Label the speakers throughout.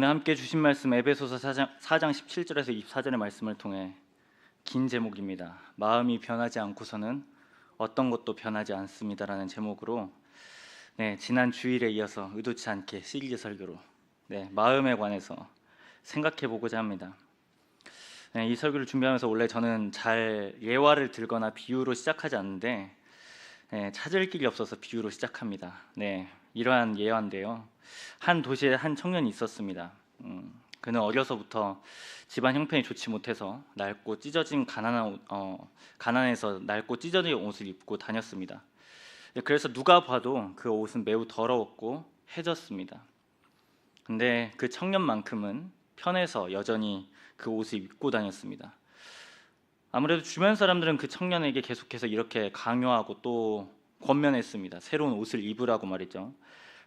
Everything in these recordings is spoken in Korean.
Speaker 1: 오늘 함께 주신 말씀 에베소서 4장 17절에서 24절의 말씀을 통해 긴 제목입니다. 마음이 변하지 않고서는 어떤 것도 변하지 않습니다라는 제목으로 지난 주일에 이어서 의도치 않게 시리즈 설교로 마음에 관해서 생각해 보고자 합니다. 이 설교를 준비하면서 원래 저는 잘 예화를 들거나 비유로 시작하지 않는데 찾을 길이 없어서 비유로 시작합니다. 이러한 예화인데요. 한 도시에 한 청년이 있었습니다. 그는 어려서부터 집안 형편이 좋지 못해서 낡고 찢어진 가난해서 낡고 찢어진 옷을 입고 다녔습니다. 그래서 누가 봐도 그 옷은 매우 더러웠고 해졌습니다. 근데 그 청년만큼은 편해서 여전히 그 옷을 입고 다녔습니다. 아무래도 주변 사람들은 그 청년에게 계속해서 이렇게 강요하고 또 권면했습니다. 새로운 옷을 입으라고 말이죠.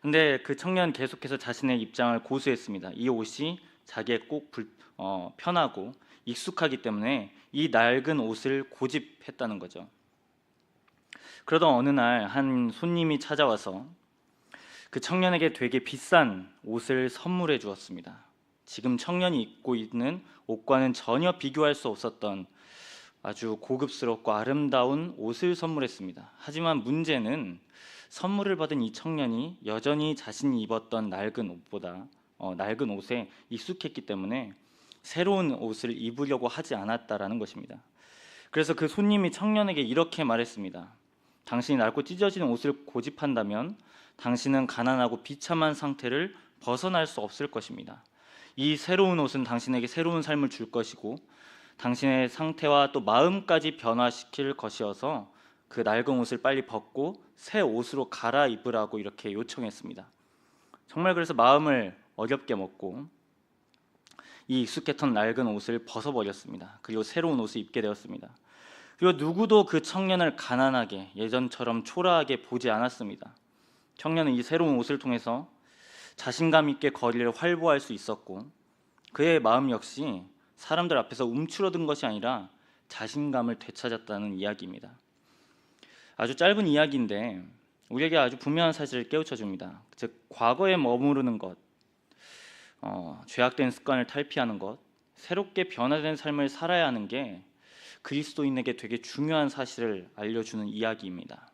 Speaker 1: 근데 그 청년 계속해서 자신의 입장을 고수했습니다. 이 옷이 자기의 꼭 편하고 익숙하기 때문에 이 낡은 옷을 고집했다는 거죠. 그러던 어느 날 한 손님이 찾아와서 그 청년에게 되게 비싼 옷을 선물해 주었습니다. 지금 청년이 입고 있는 옷과는 전혀 비교할 수 없었던 아주 고급스럽고 아름다운 옷을 선물했습니다. 하지만 문제는 선물을 받은 이 청년이 여전히 자신이 입었던 낡은 옷에 익숙했기 때문에 새로운 옷을 입으려고 하지 않았다라는 것입니다. 그래서 그 손님이 청년에게 이렇게 말했습니다. 당신이 낡고 찢어진 옷을 고집한다면 당신은 가난하고 비참한 상태를 벗어날 수 없을 것입니다. 이 새로운 옷은 당신에게 새로운 삶을 줄 것이고 당신의 상태와 또 마음까지 변화시킬 것이어서 그 낡은 옷을 빨리 벗고 새 옷으로 갈아입으라고 이렇게 요청했습니다. 정말 그래서 마음을 어렵게 먹고 이 익숙했던 낡은 옷을 벗어버렸습니다. 그리고 새로운 옷을 입게 되었습니다. 그리고 누구도 그 청년을 가난하게 예전처럼 초라하게 보지 않았습니다. 청년은 이 새로운 옷을 통해서 자신감 있게 거리를 활보할 수 있었고 그의 마음 역시 사람들 앞에서 움츠러든 것이 아니라 자신감을 되찾았다는 이야기입니다. 아주 짧은 이야기인데 우리에게 아주 분명한 사실을 깨우쳐 줍니다. 즉 과거에 머무르는 것, 죄악된 습관을 탈피하는 것, 새롭게 변화된 삶을 살아야 하는 게 그리스도인에게 되게 중요한 사실을 알려주는 이야기입니다.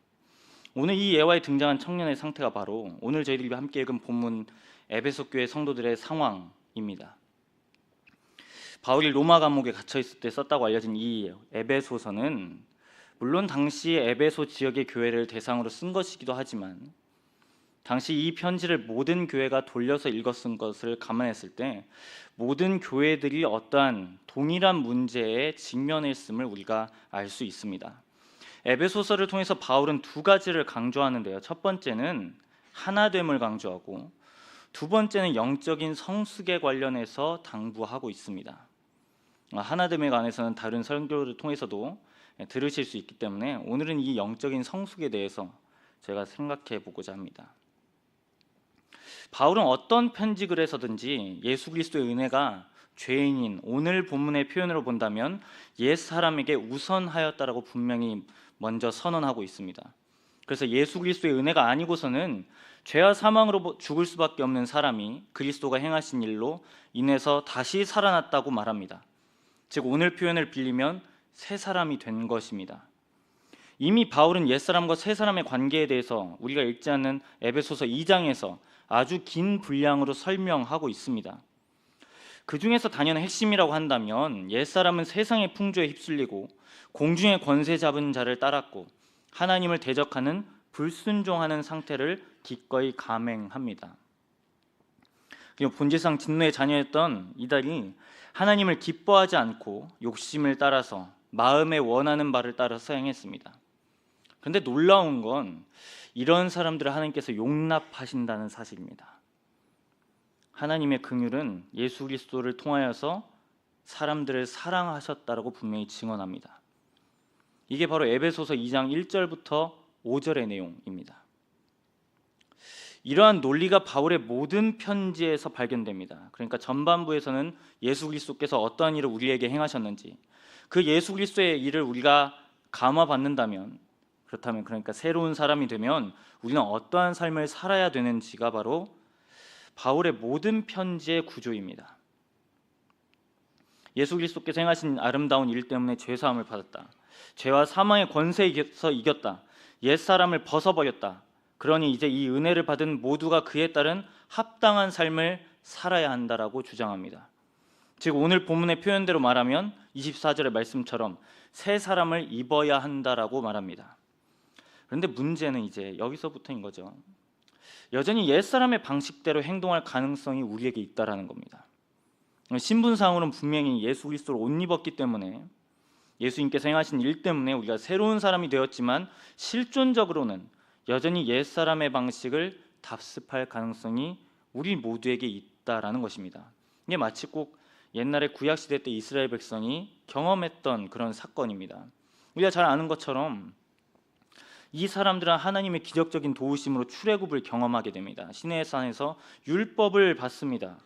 Speaker 1: 오늘 이 예화에 등장한 청년의 상태가 바로 오늘 저희들이 함께 읽은 본문 에베소 교회 성도들의 상황입니다. 바울이 로마 감옥에 갇혀 있을 때 썼다고 알려진 이 에베소서는 물론 당시 에베소 지역의 교회를 대상으로 쓴 것이기도 하지만 당시 이 편지를 모든 교회가 돌려서 읽었은 것을 감안했을 때 모든 교회들이 어떠한 동일한 문제에 직면했음을 우리가 알 수 있습니다. 에베소서를 통해서 바울은 두 가지를 강조하는데요. 첫 번째는 하나됨을 강조하고 두 번째는 영적인 성숙에 관련해서 당부하고 있습니다. 하나됨에 관해서는 다른 설교를 통해서도 들으실 수 있기 때문에 오늘은 이 영적인 성숙에 대해서 제가 생각해 보고자 합니다. 바울은 어떤 편지글에서든지 예수 그리스도의 은혜가 죄인인 오늘 본문의 표현으로 본다면 옛 사람에게 우선하였다라고 분명히 먼저 선언하고 있습니다. 그래서 예수 그리스도의 은혜가 아니고서는 죄와 사망으로 죽을 수밖에 없는 사람이 그리스도가 행하신 일로 인해서 다시 살아났다고 말합니다. 즉 오늘 표현을 빌리면 새 사람이 된 것입니다. 이미 바울은 옛사람과 새사람의 관계에 대해서 우리가 읽지 않는 에베소서 2장에서 아주 긴 분량으로 설명하고 있습니다. 그 중에서 단연 핵심이라고 한다면 옛사람은 세상의 풍조에 휩쓸리고 공중의 권세 잡은 자를 따랐고 하나님을 대적하는 불순종하는 상태를 기꺼이 감행합니다. 그리고 본질상 진노의 자녀였던 이들이 하나님을 기뻐하지 않고 욕심을 따라서 마음에 원하는 바를 따라서 행했습니다. 그런데 놀라운 건 이런 사람들을 하나님께서 용납하신다는 사실입니다. 하나님의 긍휼은 예수 그리스도를 통하여서 사람들을 사랑하셨다라고 분명히 증언합니다. 이게 바로 에베소서 2장 1절부터 5절의 내용입니다. 이러한 논리가 바울의 모든 편지에서 발견됩니다. 그러니까 전반부에서는 예수 그리스도께서 어떠한 일을 우리에게 행하셨는지 그 예수 그리스도의 일을 우리가 감화받는다면 그렇다면 그러니까 새로운 사람이 되면 우리는 어떠한 삶을 살아야 되는지가 바로 바울의 모든 편지의 구조입니다. 예수 그리스도께서 행하신 아름다운 일 때문에 죄사함을 받았다. 죄와 사망의 권세에서 이겼다. 옛사람을 벗어버렸다. 그러니 이제 이 은혜를 받은 모두가 그에 따른 합당한 삶을 살아야 한다라고 주장합니다. 즉 오늘 본문의 표현대로 말하면 24절의 말씀처럼 새 사람을 입어야 한다라고 말합니다. 그런데 문제는 이제 여기서부터인 거죠. 여전히 옛사람의 방식대로 행동할 가능성이 우리에게 있다라는 겁니다. 신분상으로는 분명히 예수 그리스도를 옷 입었기 때문에 예수님께서 행하신 일 때문에 우리가 새로운 사람이 되었지만 실존적으로는 여전히 옛사람의 방식을 답습할 가능성이 우리 모두에게 있다라는 것입니다. 이게 마치 꼭 옛날에 구약시대 때 이스라엘 백성이 경험했던 그런 사건입니다. 우리가 잘 아는 것처럼 이 사람들은 하나님의 기적적인 도우심으로 출애굽을 경험하게 됩니다. 시내의 산에서 율법을 받습니다.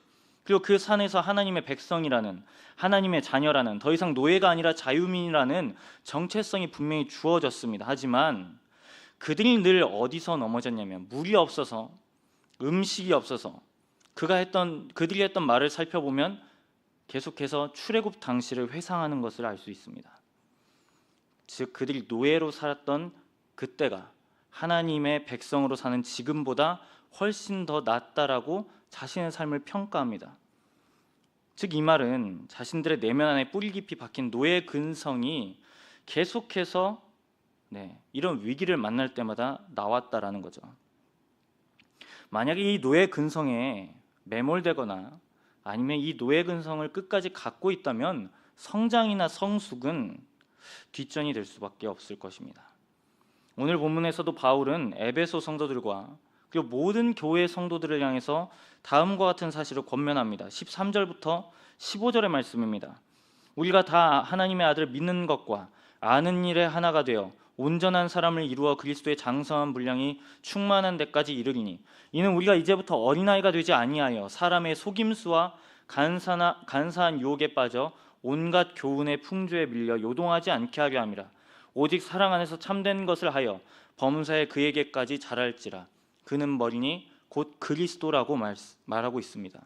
Speaker 1: 그리고 그 산에서 하나님의 백성이라는, 하나님의 자녀라는, 더 이상 노예가 아니라 자유민이라는 정체성이 분명히 주어졌습니다. 하지만 그들이 늘 어디서 넘어졌냐면 물이 없어서, 음식이 없어서, 그들이 했던 말을 살펴보면 계속해서 출애굽 당시를 회상하는 것을 알 수 있습니다. 즉 그들이 노예로 살았던 그때가 하나님의 백성으로 사는 지금보다 훨씬 더 낫다라고 자신의 삶을 평가합니다. 즉 이 말은 자신들의 내면 안에 뿌리 깊이 박힌 노예 근성이 계속해서 이런 위기를 만날 때마다 나왔다라는 거죠. 만약에 이 노예 근성에 매몰되거나 아니면 이 노예 근성을 끝까지 갖고 있다면 성장이나 성숙은 뒷전이 될 수밖에 없을 것입니다. 오늘 본문에서도 바울은 에베소 성도들과 그리고 모든 교회 성도들을 향해서 다음과 같은 사실을 권면합니다. 13절부터 15절의 말씀입니다. 우리가 다 하나님의 아들을 믿는 것과 아는 일에 하나가 되어 온전한 사람을 이루어 그리스도의 장성한 분량이 충만한 데까지 이르리니 이는 우리가 이제부터 어린아이가 되지 아니하여 사람의 속임수와 간사한 유혹에 빠져 온갖 교훈의 풍조에 밀려 요동하지 않게 하려 함이라. 오직 사랑 안에서 참된 것을 하여 범사에 그에게까지 자랄지라. 그는 머리니 곧 그리스도라고 말하고 있습니다.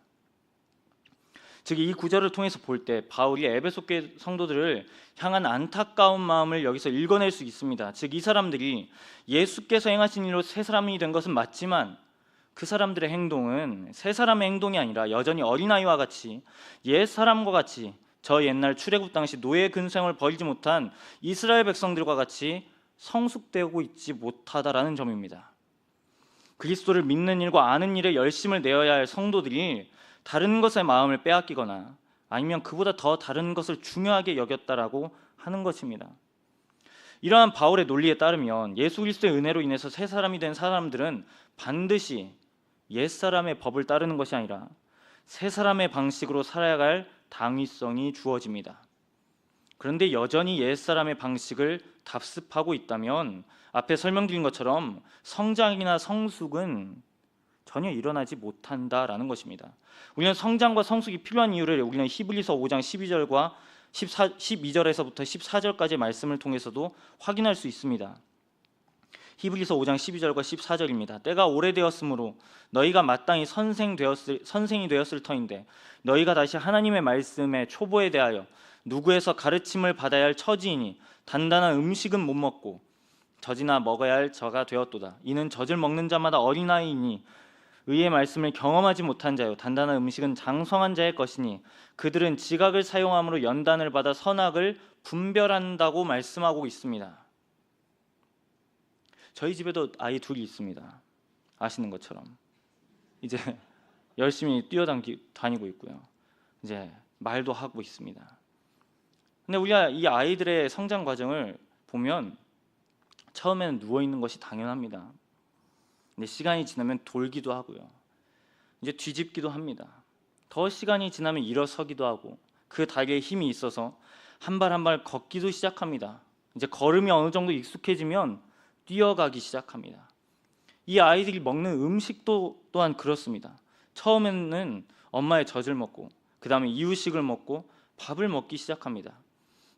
Speaker 1: 즉 이 구절을 통해서 볼 때 바울이 에베소 교회 성도들을 향한 안타까운 마음을 여기서 읽어낼 수 있습니다. 즉 이 사람들이 예수께서 행하신 일로 새 사람이 된 것은 맞지만 그 사람들의 행동은 새 사람의 행동이 아니라 여전히 어린아이와 같이 옛 사람과 같이 저 옛날 출애굽 당시 노예 근성을 버리지 못한 이스라엘 백성들과 같이 성숙되고 있지 못하다라는 점입니다. 그리스도를 믿는 일과 아는 일에 열심을 내어야 할 성도들이 다른 것에 마음을 빼앗기거나 아니면 그보다 더 다른 것을 중요하게 여겼다라고 하는 것입니다. 이러한 바울의 논리에 따르면 예수 그리스도의 은혜로 인해서 새 사람이 된 사람들은 반드시 옛사람의 법을 따르는 것이 아니라 새 사람의 방식으로 살아야 할 당위성이 주어집니다. 그런데 여전히 옛사람의 방식을 답습하고 있다면 앞에 설명드린 것처럼 성장이나 성숙은 전혀 일어나지 못한다라는 것입니다. 우리는 성장과 성숙이 필요한 이유를 우리는 히브리서 5장 12절과 12절에서부터 14절까지의 말씀을 통해서도 확인할 수 있습니다. 히브리서 5장 12절과 14절입니다. 때가 오래되었으므로 너희가 마땅히 선생이 되었을 터인데 너희가 다시 하나님의 말씀의 초보에 대하여 누구에서 가르침을 받아야 할 처지이니 단단한 음식은 못 먹고 젖이나 먹어야 할 저가 되었도다. 이는 젖을 먹는 자마다 어린아이이니 의의 말씀을 경험하지 못한 자요 단단한 음식은 장성한 자의 것이니 그들은 지각을 사용함으로 연단을 받아 선악을 분별한다고 말씀하고 있습니다. 저희 집에도 아이 둘이 있습니다. 아시는 것처럼 이제 열심히 뛰어다니고 있고요. 이제 말도 하고 있습니다. 근데 우리가 이 아이들의 성장 과정을 보면 처음에는 누워 있는 것이 당연합니다. 근데 시간이 지나면 돌기도 하고요. 이제 뒤집기도 합니다. 더 시간이 지나면 일어서기도 하고 그 다리에 힘이 있어서 한 발 한 발 걷기도 시작합니다. 이제 걸음이 어느 정도 익숙해지면 뛰어가기 시작합니다. 이 아이들이 먹는 음식도 또한 그렇습니다. 처음에는 엄마의 젖을 먹고 그 다음에 이유식을 먹고 밥을 먹기 시작합니다.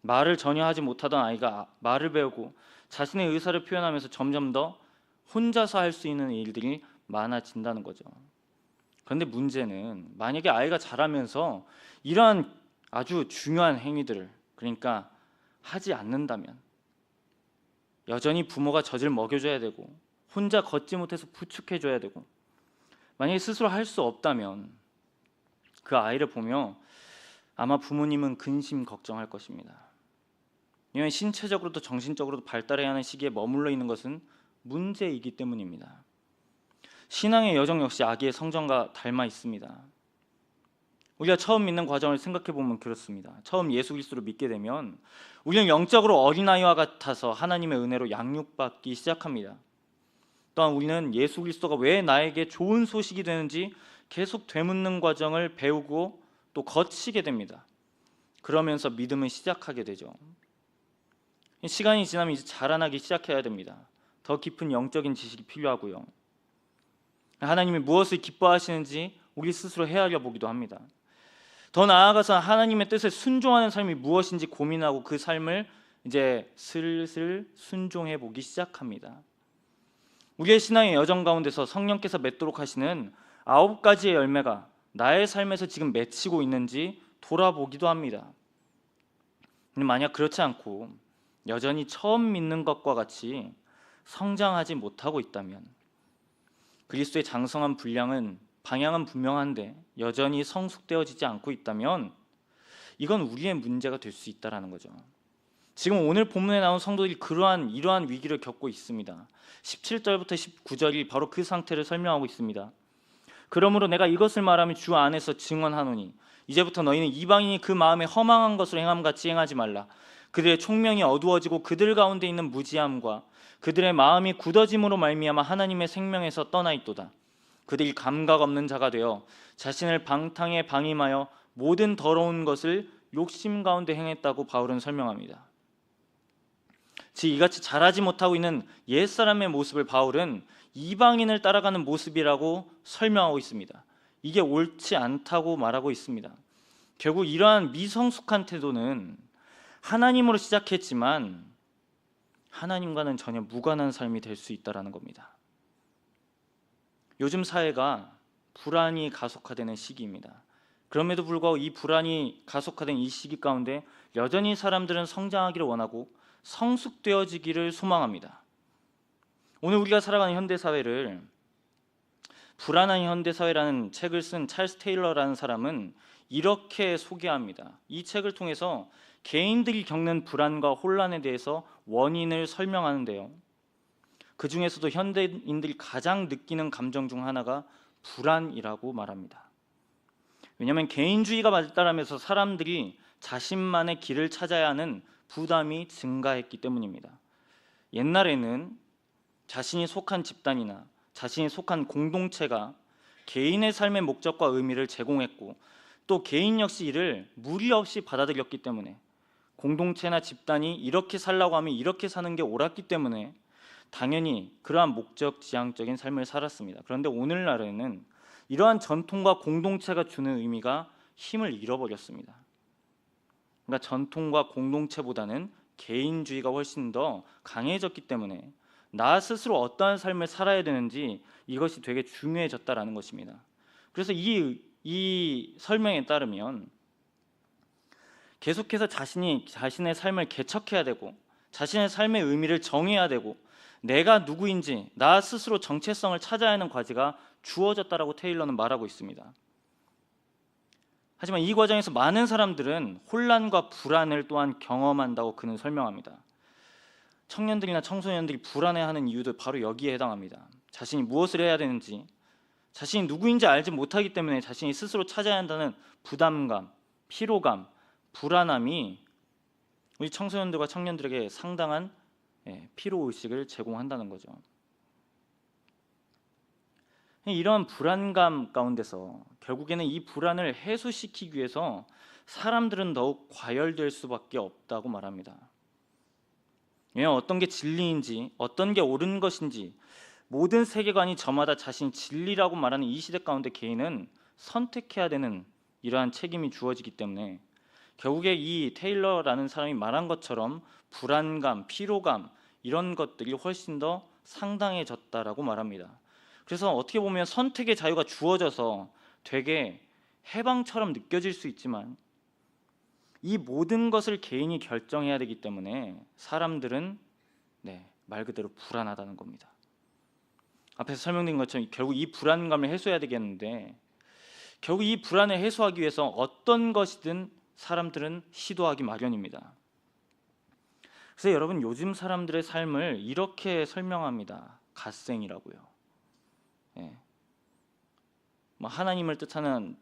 Speaker 1: 말을 전혀 하지 못하던 아이가 말을 배우고 자신의 의사를 표현하면서 점점 더 혼자서 할 수 있는 일들이 많아진다는 거죠. 그런데 문제는 만약에 아이가 자라면서 이러한 아주 중요한 행위들을 그러니까 하지 않는다면 여전히 부모가 젖을 먹여줘야 되고 혼자 걷지 못해서 부축해줘야 되고 만약에 스스로 할 수 없다면 그 아이를 보며 아마 부모님은 근심 걱정할 것입니다. 왜냐하면 신체적으로도 정신적으로도 발달해야 하는 시기에 머물러 있는 것은 문제이기 때문입니다. 신앙의 여정 역시 아기의 성장과 닮아 있습니다. 우리가 처음 믿는 과정을 생각해 보면 그렇습니다. 처음 예수 그리스도를 믿게 되면 우리는 영적으로 어린아이와 같아서 하나님의 은혜로 양육받기 시작합니다. 또한 우리는 예수 그리스도가 왜 나에게 좋은 소식이 되는지 계속 되묻는 과정을 배우고 또 거치게 됩니다. 그러면서 믿음을 시작하게 되죠. 시간이 지나면 이제 자라나기 시작해야 됩니다. 더 깊은 영적인 지식이 필요하고요. 하나님이 무엇을 기뻐하시는지 우리 스스로 헤아려 보기도 합니다. 더 나아가서 하나님의 뜻에 순종하는 삶이 무엇인지 고민하고 그 삶을 이제 슬슬 순종해 보기 시작합니다. 우리의 신앙의 여정 가운데서 성령께서 맺도록 하시는 9가지의 열매가 나의 삶에서 지금 맺히고 있는지 돌아보기도 합니다. 근데 만약 그렇지 않고 여전히 처음 믿는 것과 같이 성장하지 못하고 있다면 그리스도의 장성한 방향은 분명한데 여전히 성숙되어지지 않고 있다면 이건 우리의 문제가 될 수 있다는 거죠. 지금 오늘 본문에 나온 성도들이 이러한 위기를 겪고 있습니다. 17절부터 19절이 바로 그 상태를 설명하고 있습니다. 그러므로 내가 이것을 말하며 주 안에서 증언하노니 이제부터 너희는 이방인이 그 마음에 허망한 것을 행함같이 행하지 말라. 그들의 총명이 어두워지고 그들 가운데 있는 무지함과 그들의 마음이 굳어짐으로 말미암아 하나님의 생명에서 떠나 있도다. 그들이 감각 없는 자가 되어 자신을 방탕에 방임하여 모든 더러운 것을 욕심 가운데 행했다고 바울은 설명합니다. 즉 이같이 자라지 못하고 있는 옛사람의 모습을 바울은 이방인을 따라가는 모습이라고 설명하고 있습니다. 이게 옳지 않다고 말하고 있습니다. 결국 이러한 미성숙한 태도는 하나님으로 시작했지만 하나님과는 전혀 무관한 삶이 될 수 있다는 겁니다. 요즘 사회가 불안이 가속화되는 시기입니다. 그럼에도 불구하고 이 불안이 가속화된 이 시기 가운데 여전히 사람들은 성장하기를 원하고 성숙되어지기를 소망합니다. 오늘 우리가 살아가는 현대사회를 불안한 현대사회라는 책을 쓴 찰스 테일러라는 사람은 이렇게 소개합니다. 이 책을 통해서 개인들이 겪는 불안과 혼란에 대해서 원인을 설명하는데요. 그 중에서도 현대인들이 가장 느끼는 감정 중 하나가 불안이라고 말합니다. 왜냐하면 개인주의가 발달하면서 사람들이 자신만의 길을 찾아야 하는 부담이 증가했기 때문입니다. 옛날에는 자신이 속한 집단이나 자신이 속한 공동체가 개인의 삶의 목적과 의미를 제공했고 또 개인 역시 이를 무리 없이 받아들였기 때문에 공동체나 집단이 이렇게 살라고 하면 이렇게 사는 게 옳았기 때문에 당연히 그러한 목적 지향적인 삶을 살았습니다. 그런데 오늘날에는 이러한 전통과 공동체가 주는 의미가 힘을 잃어버렸습니다. 그러니까 전통과 공동체보다는 개인주의가 훨씬 더 강해졌기 때문에 나 스스로 어떠한 삶을 살아야 되는지 이것이 되게 중요해졌다라는 것입니다. 그래서 이 설명에 따르면 계속해서 자신의 삶을 개척해야 되고 자신의 삶의 의미를 정해야 되고 내가 누구인지 나 스스로 정체성을 찾아야 하는 과제가 주어졌다라고 테일러는 말하고 있습니다. 하지만 이 과정에서 많은 사람들은 혼란과 불안을 또한 경험한다고 그는 설명합니다. 청년들이나 청소년들이 불안해하는 이유도 바로 여기에 해당합니다. 자신이 무엇을 해야 되는지, 자신이 누구인지 알지 못하기 때문에 자신이 스스로 찾아야 한다는 부담감, 피로감, 불안함이 우리 청소년들과 청년들에게 상당한 피로의식을 제공한다는 거죠. 이런 불안감 가운데서 결국에는 이 불안을 해소시키기 위해서 사람들은 더욱 과열될 수밖에 없다고 말합니다. 왜냐하면 어떤 게 진리인지 어떤 게 옳은 것인지 모든 세계관이 저마다 자신이 진리라고 말하는 이 시대 가운데 개인은 선택해야 되는 이러한 책임이 주어지기 때문에 결국에 이 테일러라는 사람이 말한 것처럼 불안감, 피로감 이런 것들이 훨씬 더 상당해졌다라고 말합니다. 그래서 어떻게 보면 선택의 자유가 주어져서 되게 해방처럼 느껴질 수 있지만 이 모든 것을 개인이 결정해야 되기 때문에 사람들은 말 그대로 불안하다는 겁니다. 앞에서 설명드린 것처럼 결국 이 불안감을 해소해야 되겠는데 결국 이 불안을 해소하기 위해서 어떤 것이든 사람들은 시도하기 마련입니다. 그래서 여러분, 요즘 사람들의 삶을 이렇게 설명합니다. 갓생이라고요. 예. 하나님을 뜻하는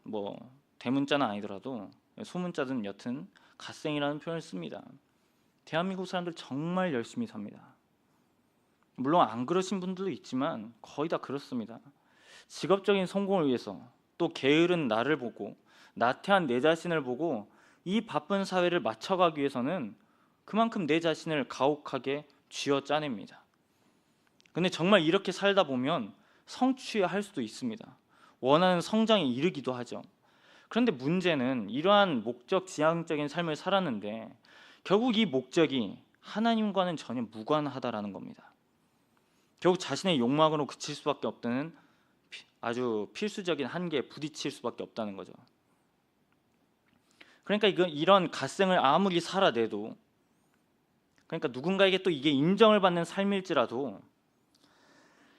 Speaker 1: 대문자는 아니더라도 소문자든 여튼 갓생이라는 표현을 씁니다. 대한민국 사람들 정말 열심히 삽니다. 물론 안 그러신 분들도 있지만 거의 다 그렇습니다. 직업적인 성공을 위해서, 또 게으른 나를 보고, 나태한 내 자신을 보고 이 바쁜 사회를 맞춰가기 위해서는 그만큼 내 자신을 가혹하게 쥐어짜냅니다. 근데 정말 이렇게 살다 보면 성취할 수도 있습니다. 원하는 성장에 이르기도 하죠. 그런데 문제는 이러한 목적 지향적인 삶을 살았는데 결국 이 목적이 하나님과는 전혀 무관하다라는 겁니다. 결국 자신의 욕망으로 그칠 수밖에 없다는 아주 필수적인 한계에 부딪힐 수밖에 없다는 거죠. 그러니까 이런 갓생을 아무리 살아내도, 그러니까 누군가에게 또 이게 인정을 받는 삶일지라도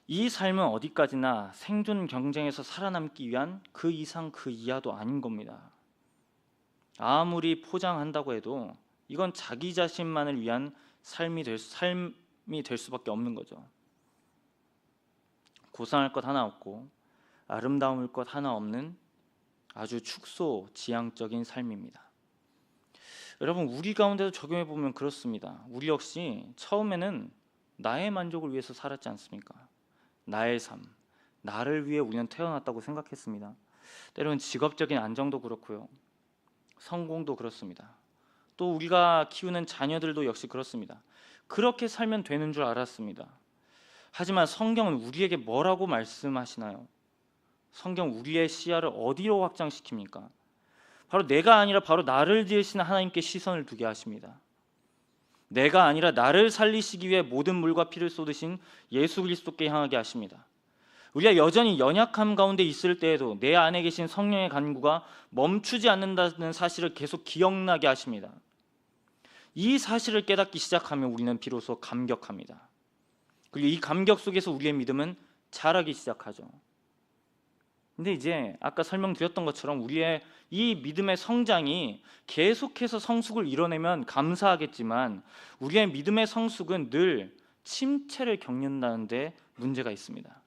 Speaker 1: 이 삶은 어디까지나 생존 경쟁에서 살아남기 위한 그 이상 그 이하도 아닌 겁니다. 아무리 포장한다고 해도 이건 자기 자신만을 위한 삶이 될 수밖에 없는 거죠. 고상할 것 하나 없고 아름다울 것 하나 없는 아주 축소지향적인 삶입니다. 여러분, 우리 가운데도 적용해 보면 그렇습니다. 우리 역시 처음에는 나의 만족을 위해서 살았지 않습니까? 나의 삶, 나를 위해 우리는 태어났다고 생각했습니다. 때로는 직업적인 안정도 그렇고요, 성공도 그렇습니다. 또 우리가 키우는 자녀들도 역시 그렇습니다. 그렇게 살면 되는 줄 알았습니다. 하지만 성경은 우리에게 뭐라고 말씀하시나요? 성경 우리의 시야를 어디로 확장시킵니까? 바로 내가 아니라 바로 나를 지으시는 하나님께 시선을 두게 하십니다. 내가 아니라 나를 살리시기 위해 모든 물과 피를 쏟으신 예수 그리스도께 향하게 하십니다. 우리가 여전히 연약함 가운데 있을 때에도 내 안에 계신 성령의 간구가 멈추지 않는다는 사실을 계속 기억나게 하십니다. 이 사실을 깨닫기 시작하면 우리는 비로소 감격합니다. 그리고 이 감격 속에서 우리의 믿음은 자라기 시작하죠. 근데 이제 아까 설명드렸던 것처럼 우리의 이 믿음의 성장이 계속해서 성숙을 이뤄내면 감사하겠지만 우리의 믿음의 성숙은 늘 침체를 겪는다는 데 문제가 있습니다.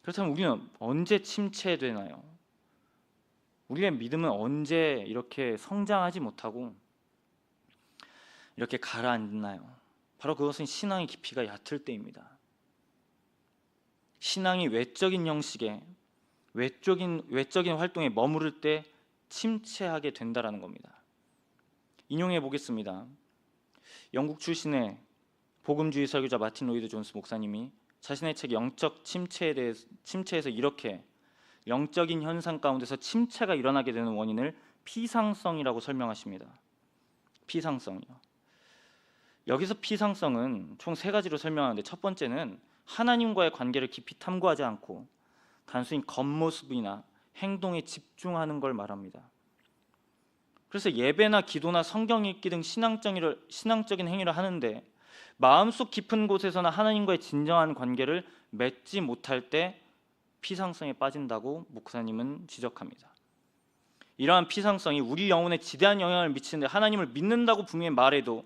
Speaker 1: 그렇다면 우리는 언제 침체되나요? 우리의 믿음은 언제 이렇게 성장하지 못하고 이렇게 가라앉나요? 바로 그것은 신앙의 깊이가 얕을 때입니다. 신앙이 외적인 형식의 외적인 활동에 머무를 때 침체하게 된다라는 겁니다. 인용해 보겠습니다. 영국 출신의 복음주의 설교자 마틴 로이드 존스 목사님이 자신의 책 영적 침체에서 이렇게 영적인 현상 가운데서 침체가 일어나게 되는 원인을 피상성이라고 설명하십니다. 피상성이요. 여기서 피상성은 총 3가지로 설명하는데, 첫 번째는 하나님과의 관계를 깊이 탐구하지 않고 단순히 겉모습이나 행동에 집중하는 걸 말합니다. 그래서 예배나 기도나 성경 읽기 등 신앙적인 행위를 하는데 마음속 깊은 곳에서는 하나님과의 진정한 관계를 맺지 못할 때 피상성에 빠진다고 목사님은 지적합니다. 이러한 피상성이 우리 영혼에 지대한 영향을 미치는데, 하나님을 믿는다고 분명히 말해도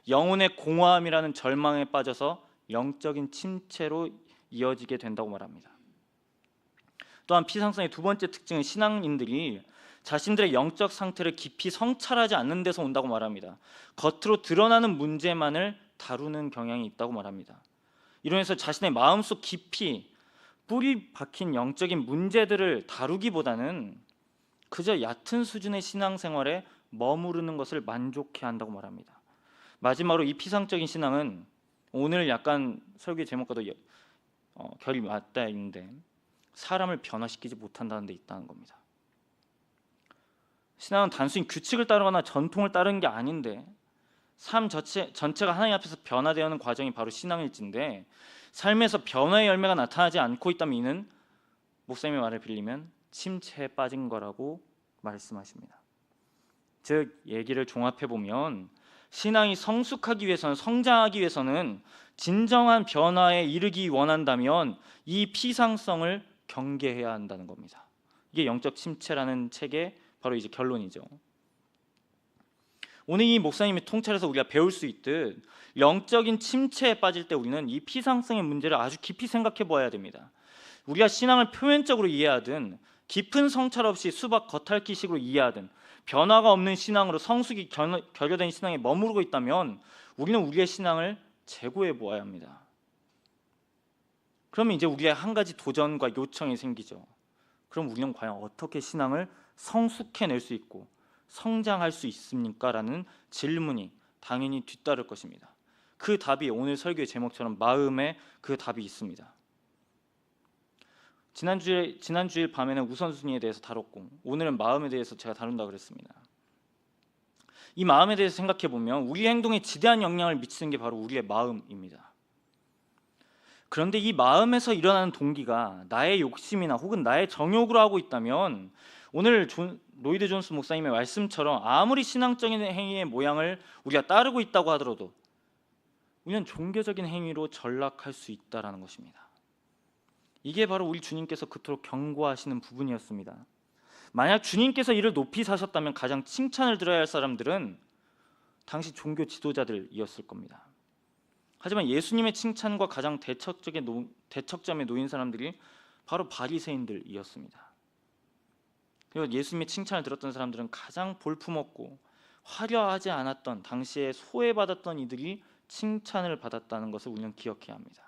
Speaker 1: 영혼의 공허함이라는 절망에 빠져서 영적인 침체로 이어지게 된다고 말합니다. 또한 피상성의 2번째 특징은 신앙인들이 자신들의 영적 상태를 깊이 성찰하지 않는 데서 온다고 말합니다. 겉으로 드러나는 문제만을 다루는 경향이 있다고 말합니다. 이로 인해서 자신의 마음속 깊이 뿌리 박힌 영적인 문제들을 다루기보다는 그저 얕은 수준의 신앙생활에 머무르는 것을 만족해한다고 말합니다. 마지막으로 이 피상적인 신앙은 오늘 약간 설교 제목과도 결이 맞닿아 있는데 사람을 변화시키지 못한다는 데 있다는 겁니다. 신앙은 단순히 규칙을 따르거나 전통을 따르는 게 아닌데 삶 전체가 하나님 앞에서 변화되는 과정이 바로 신앙일진데, 삶에서 변화의 열매가 나타나지 않고 있다면 이는 목사님의 말을 빌리면 침체에 빠진 거라고 말씀하십니다. 즉 얘기를 종합해 보면 신앙이 성숙하기 위해서는, 성장하기 위해서는, 진정한 변화에 이르기 원한다면 이 피상성을 경계해야 한다는 겁니다. 이게 영적 침체라는 책의 바로 이제 결론이죠. 오늘 이 목사님의 통찰에서 우리가 배울 수 있듯 영적인 침체에 빠질 때 우리는 이 피상성의 문제를 아주 깊이 생각해 보아야 됩니다. 우리가 신앙을 표면적으로 이해하든 깊은 성찰 없이 수박 겉핥기식으로 이해하든 변화가 없는 신앙으로 성숙이 결여된 신앙에 머무르고 있다면 우리는 우리의 신앙을 재고해 보아야 합니다. 그러면 이제 우리의 한 가지 도전과 요청이 생기죠. 그럼 우리는 과연 어떻게 신앙을 성숙해낼 수 있고 성장할 수 있습니까? 라는 질문이 당연히 뒤따를 것입니다. 그 답이 오늘 설교의 제목처럼 마음에 그 답이 있습니다. 지난주일 밤에는 우선순위에 대해서 다뤘고 오늘은 마음에 대해서 제가 다룬다고 그랬습니다. 이 마음에 대해서 생각해 보면 우리 행동에 지대한 영향을 미치는 게 바로 우리의 마음입니다. 그런데 이 마음에서 일어나는 동기가 나의 욕심이나 혹은 나의 정욕으로 하고 있다면 오늘 로이드 존스 목사님의 말씀처럼 아무리 신앙적인 행위의 모양을 우리가 따르고 있다고 하더라도 우리는 종교적인 행위로 전락할 수 있다는 것입니다. 이게 바로 우리 주님께서 그토록 경고하시는 부분이었습니다. 만약 주님께서 이를 높이 사셨다면 가장 칭찬을 들어야 할 사람들은 당시 종교 지도자들이었을 겁니다. 하지만 예수님의 칭찬과 가장 대척점에 놓인 사람들이 바로 바리새인들이었습니다. 그리고 예수님의 칭찬을 들었던 사람들은 가장 볼품없고 화려하지 않았던 당시에 소외받았던 이들이 칭찬을 받았다는 것을 우리는 기억해야 합니다.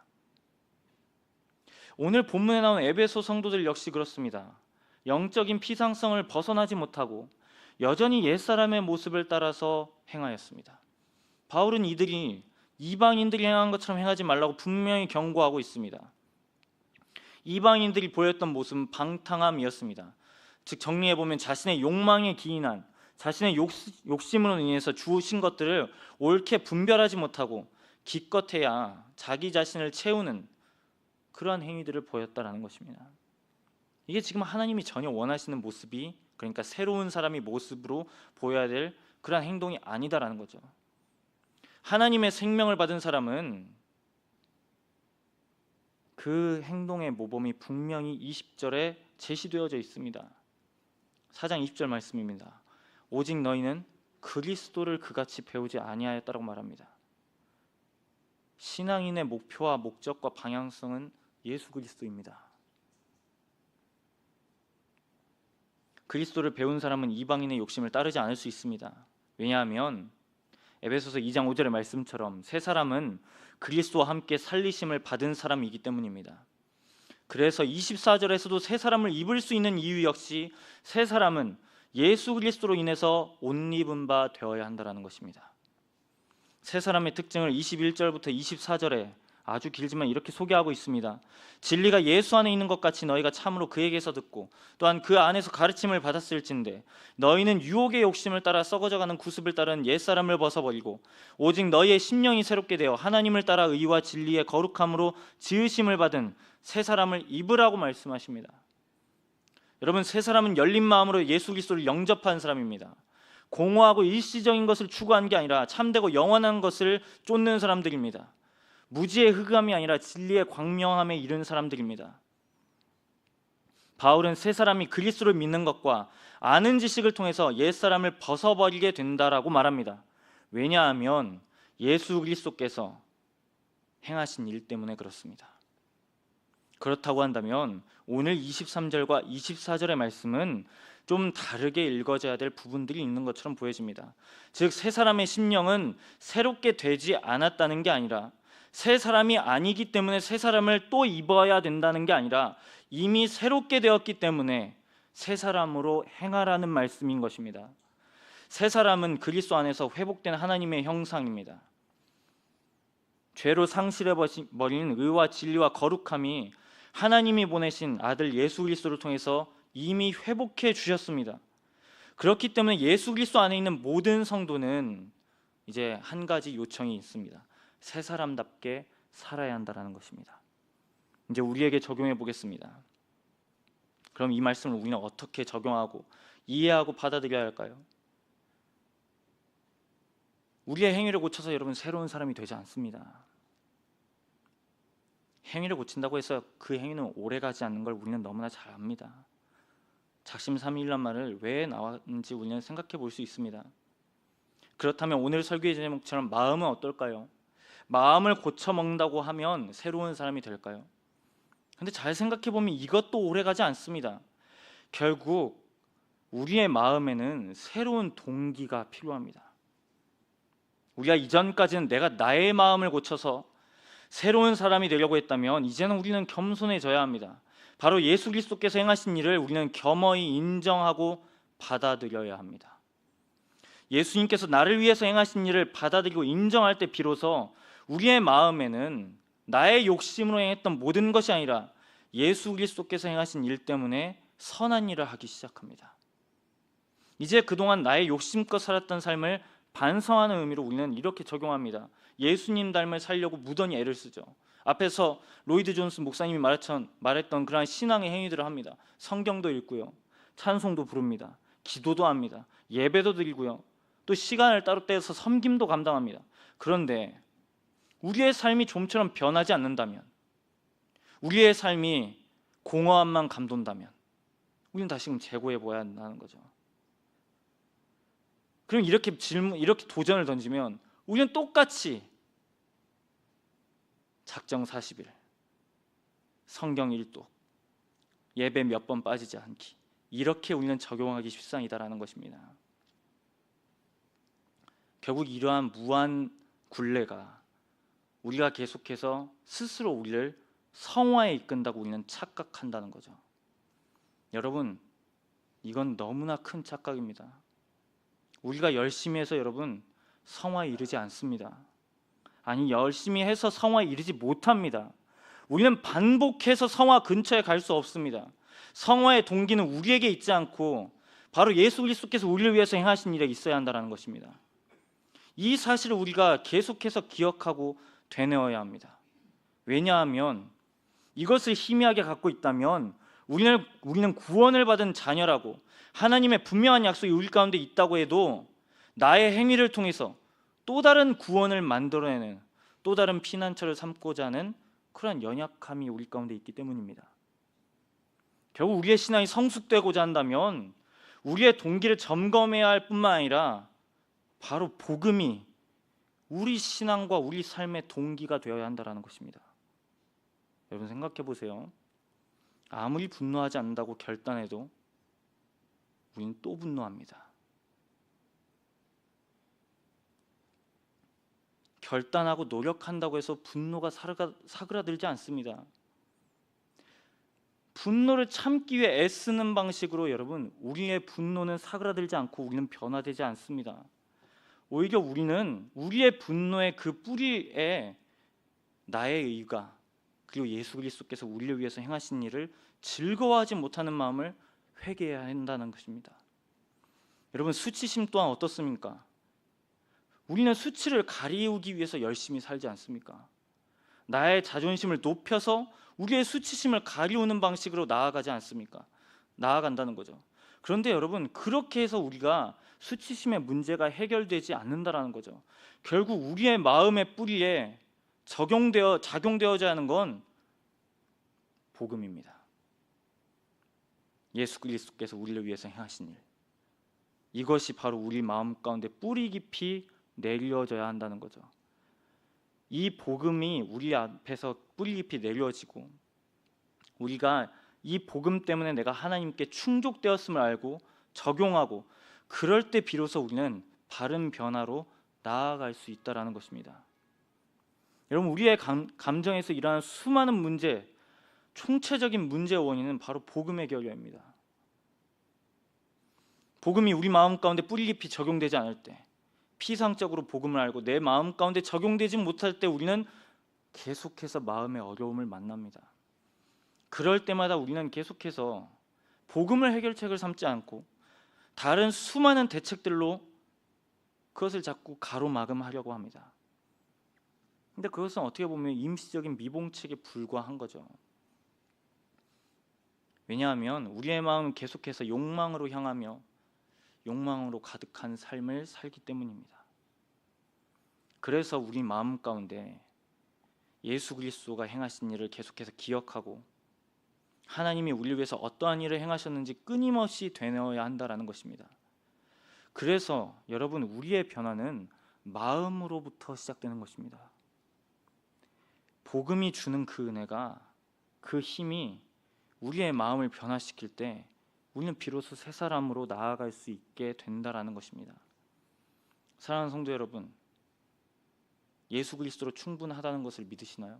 Speaker 1: 오늘 본문에 나온 에베소 성도들 역시 그렇습니다. 영적인 피상성을 벗어나지 못하고 여전히 옛사람의 모습을 따라서 행하였습니다. 바울은 이들이 이방인들이 행한 것처럼 행하지 말라고 분명히 경고하고 있습니다. 이방인들이 보였던 모습은 방탕함이었습니다. 즉 정리해보면 자신의 욕망에 기인한, 자신의 욕심으로 인해서 주신 것들을 옳게 분별하지 못하고 기껏해야 자기 자신을 채우는 그러한 행위들을 보였다라는 것입니다. 이게 지금 하나님이 전혀 원하시는 모습이, 그러니까 새로운 사람이 모습으로 보여야 될 그러한 행동이 아니다라는 거죠. 하나님의 생명을 받은 사람은 그 행동의 모범이 분명히 20절에 제시되어져 있습니다. 4장 20절 말씀입니다. 오직 너희는 그리스도를 그같이 배우지 아니하였다라고 말합니다. 신앙인의 목표와 목적과 방향성은 예수 그리스도입니다. 그리스도를 배운 사람은 이방인의 욕심을 따르지 않을 수 있습니다. 왜냐하면 에베소서 2장 5절의 말씀처럼 새 사람은 그리스도와 함께 살리심을 받은 사람이기 때문입니다. 그래서 24절에서도 새 사람을 입을 수 있는 이유 역시 새 사람은 예수 그리스도로 인해서 옷 입은 바 되어야 한다는 것입니다. 새 사람의 특징을 21절부터 24절에 아주 길지만 이렇게 소개하고 있습니다. 진리가 예수 안에 있는 것 같이 너희가 참으로 그에게서 듣고 또한 그 안에서 가르침을 받았을진데 너희는 유혹의 욕심을 따라 썩어져가는 구습을 따른 옛사람을 벗어버리고 오직 너희의 심령이 새롭게 되어 하나님을 따라 의와 진리의 거룩함으로 지으심을 받은 새 사람을 입으라고 말씀하십니다. 여러분, 새 사람은 열린 마음으로 예수 그리스도를 영접한 사람입니다. 공허하고 일시적인 것을 추구한 게 아니라 참되고 영원한 것을 쫓는 사람들입니다. 무지의 흑암이 아니라 진리의 광명함에 이른 사람들입니다. 바울은 새 사람이 그리스도를 믿는 것과 아는 지식을 통해서 옛사람을 벗어버리게 된다라고 말합니다. 왜냐하면 예수 그리스도께서 행하신 일 때문에 그렇습니다. 그렇다고 한다면 오늘 23절과 24절의 말씀은 좀 다르게 읽어져야 될 부분들이 있는 것처럼 보여집니다. 즉 새 사람의 심령은 새롭게 되지 않았다는 게 아니라 새 사람이 아니기 때문에 새 사람을 또 입어야 된다는 게 아니라 이미 새롭게 되었기 때문에 새 사람으로 행하라는 말씀인 것입니다. 새 사람은 그리스도 안에서 회복된 하나님의 형상입니다. 죄로 상실해버린 의와 진리와 거룩함이 하나님이 보내신 아들 예수 그리스도를 통해서 이미 회복해 주셨습니다. 그렇기 때문에 예수 그리스도 안에 있는 모든 성도는 이제 한 가지 요청이 있습니다. 새 사람답게 살아야 한다는 것입니다. 이제 우리에게 적용해 보겠습니다. 그럼 이 말씀을 우리는 어떻게 적용하고 이해하고 받아들여야 할까요? 우리의 행위를 고쳐서 여러분 새로운 사람이 되지 않습니다. 행위를 고친다고 해서 그 행위는 오래가지 않는 걸 우리는 너무나 잘 압니다. 작심삼일이란 말을 왜 나왔는지 우리는 생각해 볼 수 있습니다. 그렇다면 오늘 설교의 제목처럼 마음은 어떨까요? 마음을 고쳐먹는다고 하면 새로운 사람이 될까요? 근데 잘 생각해 보면 이것도 오래가지 않습니다. 결국 우리의 마음에는 새로운 동기가 필요합니다. 우리가 이전까지는 내가 나의 마음을 고쳐서 새로운 사람이 되려고 했다면 이제는 우리는 겸손해져야 합니다. 바로 예수 그리스도께서 행하신 일을 우리는 겸허히 인정하고 받아들여야 합니다. 예수님께서 나를 위해서 행하신 일을 받아들이고 인정할 때 비로소 우리의 마음에는 나의 욕심으로 행했던 모든 것이 아니라 예수 그리스도께서 행하신 일 때문에 선한 일을 하기 시작합니다. 이제 그동안 나의 욕심껏 살았던 삶을 반성하는 의미로 우리는 이렇게 적용합니다. 예수님 닮을 살려고 무던히 애를 쓰죠. 앞에서 로이드 존스 목사님이 말했던 그러한 신앙의 행위들을 합니다. 성경도 읽고요, 찬송도 부릅니다, 기도도 합니다, 예배도 드리고요, 또 시간을 따로 떼서 섬김도 감당합니다. 그런데 우리의 삶이 좀처럼 변하지 않는다면, 우리의 삶이 공허함만 감돈다면 우리는 다시금 재고해 보아야 한다는 거죠. 그럼 이렇게 도전을 던지면 우리는 똑같이 작정 40일, 성경 1독, 예배 몇 번 빠지지 않기, 이렇게 우리는 적용하기 십상이다라는 것입니다. 결국 이러한 무한 굴레가 우리가 계속해서 스스로 우리를 성화에 이끈다고 우리는 착각한다는 거죠. 여러분, 이건 너무나 큰 착각입니다. 우리가 열심히 해서 여러분 성화에 이르지 않습니다. 아니, 열심히 해서 성화에 이르지 못합니다. 우리는 반복해서 성화 근처에 갈 수 없습니다. 성화의 동기는 우리에게 있지 않고 바로 예수 그리스도께서 우리를 위해서 행하신 일에 있어야 한다는 것입니다. 이 사실을 우리가 계속해서 기억하고 되뇌어야 합니다. 왜냐하면 이것을 희미하게 갖고 있다면 우리는 구원을 받은 자녀라고 하나님의 분명한 약속이 우리 가운데 있다고 해도 나의 행위를 통해서 또 다른 구원을 만들어내는, 또 다른 피난처를 삼고자 하는 그런 연약함이 우리 가운데 있기 때문입니다. 결국 우리의 신앙이 성숙되고자 한다면 우리의 동기를 점검해야 할 뿐만 아니라 바로 복음이 우리 신앙과 우리 삶의 동기가 되어야 한다는 것입니다. 여러분 생각해 보세요. 아무리 분노하지 않는다고 결단해도 우리는 또 분노합니다. 결단하고 노력한다고 해서 분노가 사그라들지 않습니다. 분노를 참기 위해 애쓰는 방식으로 여러분 우리의 분노는 사그라들지 않고 우리는 변화되지 않습니다. 오히려 우리는 우리의 분노의 그 뿌리에 나의 의가, 그리고 예수 그리스도께서 우리를 위해서 행하신 일을 즐거워하지 못하는 마음을 회개해야 한다는 것입니다. 여러분, 수치심 또한 어떻습니까? 우리는 수치를 가리우기 위해서 열심히 살지 않습니까? 나의 자존심을 높여서 우리의 수치심을 가리우는 방식으로 나아가지 않습니까? 나아간다는 거죠. 그런데 여러분, 그렇게 해서 우리가 수치심의 문제가 해결되지 않는다라는 거죠. 결국 우리의 마음의 뿌리에 작용되어야 하는 건 복음입니다. 예수 그리스도께서 우리를 위해서 행하신 일, 이것이 바로 우리 마음 가운데 뿌리 깊이 내려져야 한다는 거죠. 이 복음이 우리 앞에서 뿌리 깊이 내려지고 우리가 이 복음 때문에 내가 하나님께 충족되었음을 알고 적용하고, 그럴 때 비로소 우리는 바른 변화로 나아갈 수 있다는 것입니다. 여러분, 우리의 감정에서 일어나는 수많은 문제, 총체적인 문제의 원인은 바로 복음의 결여입니다. 복음이 우리 마음 가운데 뿌리 깊이 적용되지 않을 때, 피상적으로 복음을 알고 내 마음 가운데 적용되지 못할 때 우리는 계속해서 마음의 어려움을 만납니다. 그럴 때마다 우리는 계속해서 복음을 해결책을 삼지 않고 다른 수많은 대책들로 그것을 자꾸 가로막음하려고 합니다. 근데 그것은 어떻게 보면 임시적인 미봉책에 불과한 거죠. 왜냐하면 우리의 마음은 계속해서 욕망으로 향하며 욕망으로 가득한 삶을 살기 때문입니다. 그래서 우리 마음 가운데 예수 그리스도가 행하신 일을 계속해서 기억하고 하나님이 우리를 위해서 어떠한 일을 행하셨는지 끊임없이 되뇌어야 한다는 것입니다. 그래서 여러분, 우리의 변화는 마음으로부터 시작되는 것입니다. 복음이 주는 그 은혜가, 그 힘이 우리의 마음을 변화시킬 때 우리는 비로소 새 사람으로 나아갈 수 있게 된다라는 것입니다. 사랑하는 성도 여러분, 예수 그리스도로 충분하다는 것을 믿으시나요?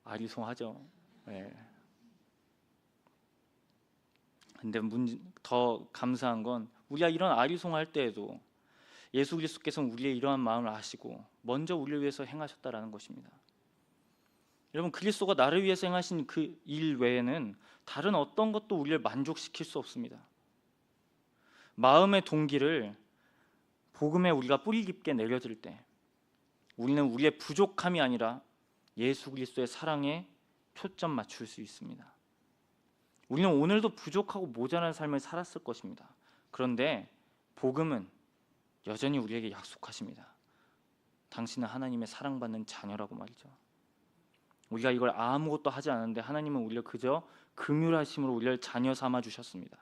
Speaker 1: 아리송하죠. 네. 근데 더 감사한 건 우리가 이런 아리송할 때에도 예수 그리스도께서는 우리의 이러한 마음을 아시고 먼저 우리를 위해서 행하셨다라는 것입니다. 여러분, 그리스도가 나를 위해서 행하신 그 일 외에는 다른 어떤 것도 우리를 만족시킬 수 없습니다. 마음의 동기를 복음에 우리가 뿌리 깊게 내려질 때 우리는 우리의 부족함이 아니라 예수 그리스도의 사랑에 초점 맞출 수 있습니다. 우리는 오늘도 부족하고 모자란 삶을 살았을 것입니다. 그런데 복음은 여전히 우리에게 약속하십니다. 당신은 하나님의 사랑받는 자녀라고 말이죠. 우리가 이걸 아무것도 하지 않았는데 하나님은 우리를 그저 긍휼하심으로 우리를 자녀 삼아 주셨습니다.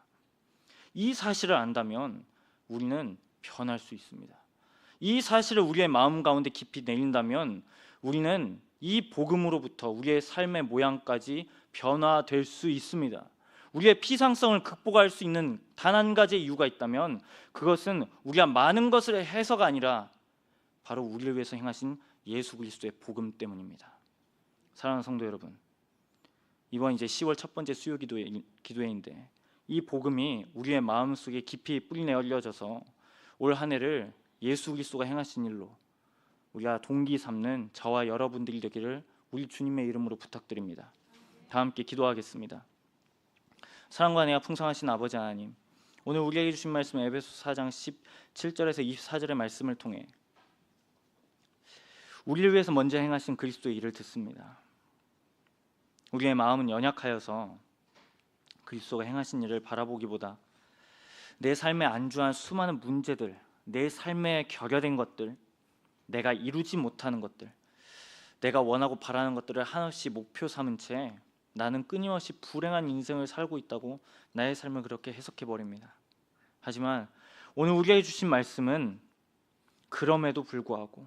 Speaker 1: 이 사실을 안다면 우리는 변할 수 있습니다. 이 사실을 우리의 마음 가운데 깊이 내린다면 우리는 이 복음으로부터 우리의 삶의 모양까지 변화될 수 있습니다. 우리의 피상성을 극복할 수 있는 단 한 가지의 이유가 있다면 그것은 우리가 많은 것을 해서가 아니라 바로 우리를 위해서 행하신 예수 그리스도의 복음 때문입니다. 사랑하는 성도 여러분, 이번 이제 10월 첫 번째 수요 기도회인데 이 복음이 우리의 마음속에 깊이 뿌리 내려져서 올 한 해를 예수 그리스도가 행하신 일로 우리가 동기 삼는 저와 여러분들이 되기를 우리 주님의 이름으로 부탁드립니다. 다 함께 기도하겠습니다. 사랑과 은혜가 풍성하신 아버지 하나님, 오늘 우리에게 주신 말씀 에베소 4장 17절에서 24절의 말씀을 통해 우리를 위해서 먼저 행하신 그리스도의 일을 듣습니다. 우리의 마음은 연약하여서 그리스도가 행하신 일을 바라보기보다 내 삶에 안주한 수많은 문제들, 내 삶에 결여된 것들, 내가 이루지 못하는 것들, 내가 원하고 바라는 것들을 한없이 목표 삼은 채 나는 끊임없이 불행한 인생을 살고 있다고 나의 삶을 그렇게 해석해버립니다. 하지만 오늘 우리에게 주신 말씀은 그럼에도 불구하고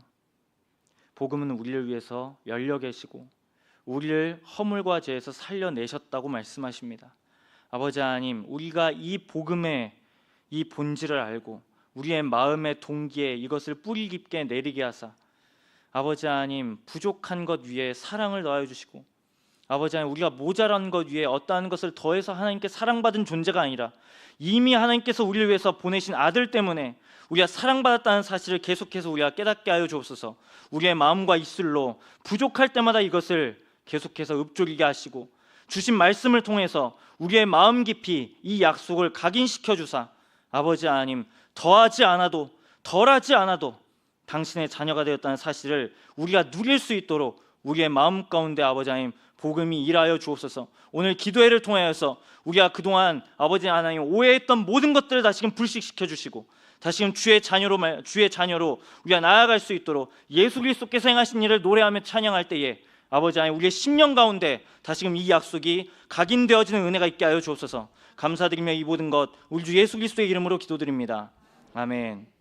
Speaker 1: 복음은 우리를 위해서 열려 계시고 우리를 허물과 죄에서 살려내셨다고 말씀하십니다. 아버지 하나님, 우리가 이 복음의 이 본질을 알고 우리의 마음의 동기에 이것을 뿌리 깊게 내리게 하사 아버지 하나님, 부족한 것 위에 사랑을 넣어주시고 아버지 하나님, 우리가 모자란 것 위에 어떠한 것을 더해서 하나님께 사랑받은 존재가 아니라 이미 하나님께서 우리를 위해서 보내신 아들 때문에 우리가 사랑받았다는 사실을 계속해서 우리가 깨닫게 하여 주옵소서. 우리의 마음과 입술로 부족할 때마다 이것을 계속해서 읊조리게 하시고 주신 말씀을 통해서 우리의 마음 깊이 이 약속을 각인시켜 주사 아버지 하나님, 더하지 않아도 덜하지 않아도 당신의 자녀가 되었다는 사실을 우리가 누릴 수 있도록 우리의 마음 가운데 아버지 하나님 복음이 일하여 주옵소서. 오늘 기도회를 통하여서 우리가 그동안 아버지 하나님 오해했던 모든 것들을 다시금 불식시켜 주시고 다시금 주의 자녀로 우리가 나아갈 수 있도록 예수 그리스도께서 행하신 일을 노래하며 찬양할 때에 아버지 하나님 우리의 심령 가운데 다시금 이 약속이 각인되어지는 은혜가 있게 하여 주옵소서. 감사드리며 이 모든 것 우리 주 예수 그리스도의 이름으로 기도드립니다. 아멘.